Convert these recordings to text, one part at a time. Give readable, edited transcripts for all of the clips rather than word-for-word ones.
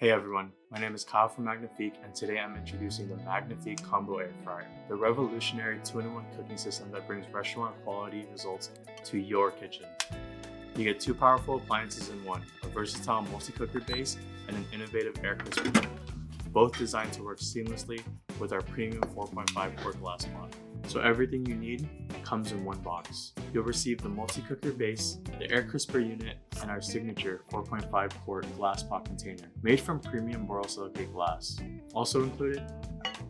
Hey everyone, my name is Kyle from Magnifique, and today I'm introducing the Magnifique Combo Air Fryer, the revolutionary 2-in-1 cooking system that brings restaurant quality results to your kitchen. You get two powerful appliances in one, a versatile multi-cooker base and an innovative air crisper unit, both designed to work seamlessly with our premium 4.5 quart glass pot. So everything you need comes in one box. You'll receive the multi-cooker base, the air crisper unit, and our signature 4.5 quart glass pot container, made from premium borosilicate glass. Also included,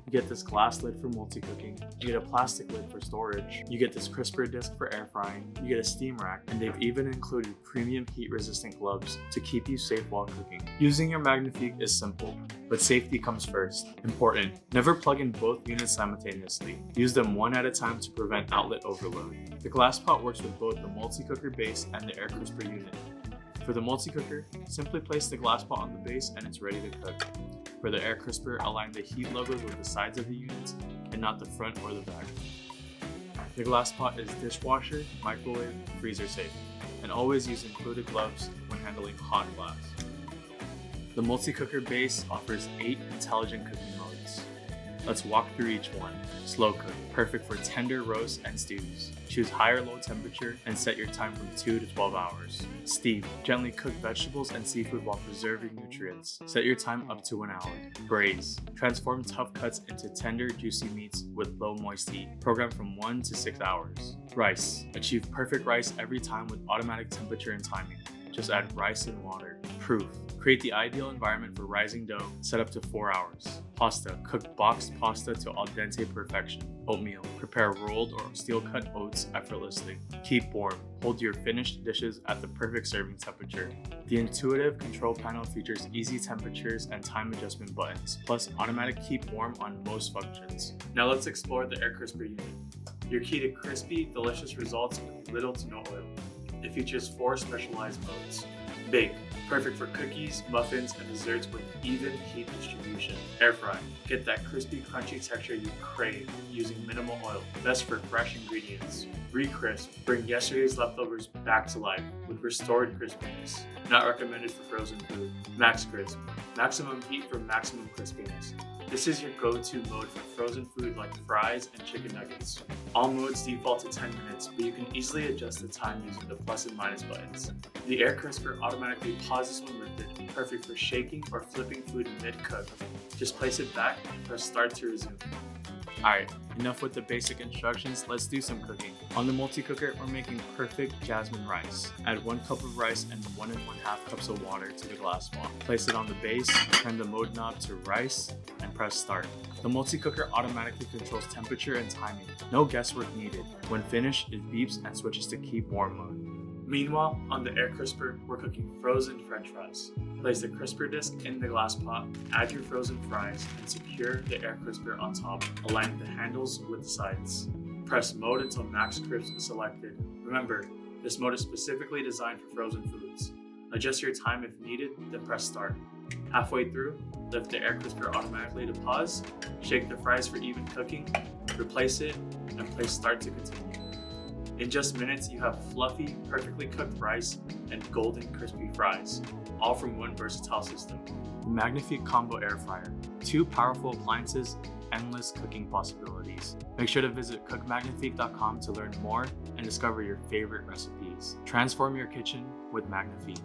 you get this glass lid for multi-cooking, you get a plastic lid for storage, you get this crisper disc for air frying, you get a steam rack, and they've even included premium heat-resistant gloves to keep you safe while cooking. Using your Magnifique is simple, but safety comes first. Important, never plug in both units simultaneously. Use them one at a time to prevent outlet overload. The glass pot works with both the multi-cooker base and the air crisper unit. For the multi-cooker, simply place the glass pot on the base and it's ready to cook. For the air crisper, align the heat logos with the sides of the units and not the front or the back. The glass pot is dishwasher, microwave, freezer safe, and always use included gloves when handling hot glass. The multi-cooker base offers 8 intelligent cooking modes. Let's walk through each one. Slow cook, perfect for tender roasts and stews. Choose high or low temperature and set your time from 2 to 12 hours. Steam, gently cook vegetables and seafood while preserving nutrients. Set your time up to 1 hour. Braise, transform tough cuts into tender, juicy meats with low moist heat. Program from 1 to 6 hours. Rice, achieve perfect rice every time with automatic temperature and timing. Just add rice and water. Proof, create the ideal environment for rising dough, set up to 4 hours. Pasta, cook boxed pasta to al dente perfection. Oatmeal, prepare rolled or steel-cut oats effortlessly. Keep warm, hold your finished dishes at the perfect serving temperature. The intuitive control panel features easy temperatures and time adjustment buttons, plus automatic keep warm on most functions. Now let's explore the air crisper unit. Your key to crispy, delicious results with little to no oil. It features 4 specialized modes. Bake, perfect for cookies, muffins, and desserts with even heat distribution. Air fry, get that crispy, crunchy texture you crave using minimal oil, best for fresh ingredients. Re-crisp, bring yesterday's leftovers back to life with restored crispiness. Not recommended for frozen food. Max crisp, maximum heat for maximum crispiness. This is your go-to mode for frozen food like fries and chicken nuggets. All modes default to 10 minutes, but you can easily adjust the time using the plus and minus buttons. The air crisper automatically pauses when lifted, perfect for shaking or flipping food mid-cook. Just place it back and press start to resume. Alright, enough with the basic instructions, let's do some cooking. On the multi-cooker, we're making perfect jasmine rice. Add 1 cup of rice and 1 1/2 cups of water to the glass pot. Place it on the base, turn the mode knob to rice, and press start. The multi-cooker automatically controls temperature and timing. No guesswork needed. When finished, it beeps and switches to keep warm mode. Meanwhile, on the air crisper, we're cooking frozen french fries. Place the crisper disc in the glass pot, add your frozen fries, and secure the air crisper on top, aligning the handles with the sides. Press mode until max crisp is selected. Remember, this mode is specifically designed for frozen foods. Adjust your time if needed, then press start. Halfway through, lift the air crisper automatically to pause, shake the fries for even cooking, replace it, and place start to continue. In just minutes, you have fluffy, perfectly cooked rice and golden crispy fries, all from one versatile system. The Magnifique Combo Air Fryer. 2 powerful appliances, endless cooking possibilities. Make sure to visit cookmagnifique.com to learn more and discover your favorite recipes. Transform your kitchen with Magnifique.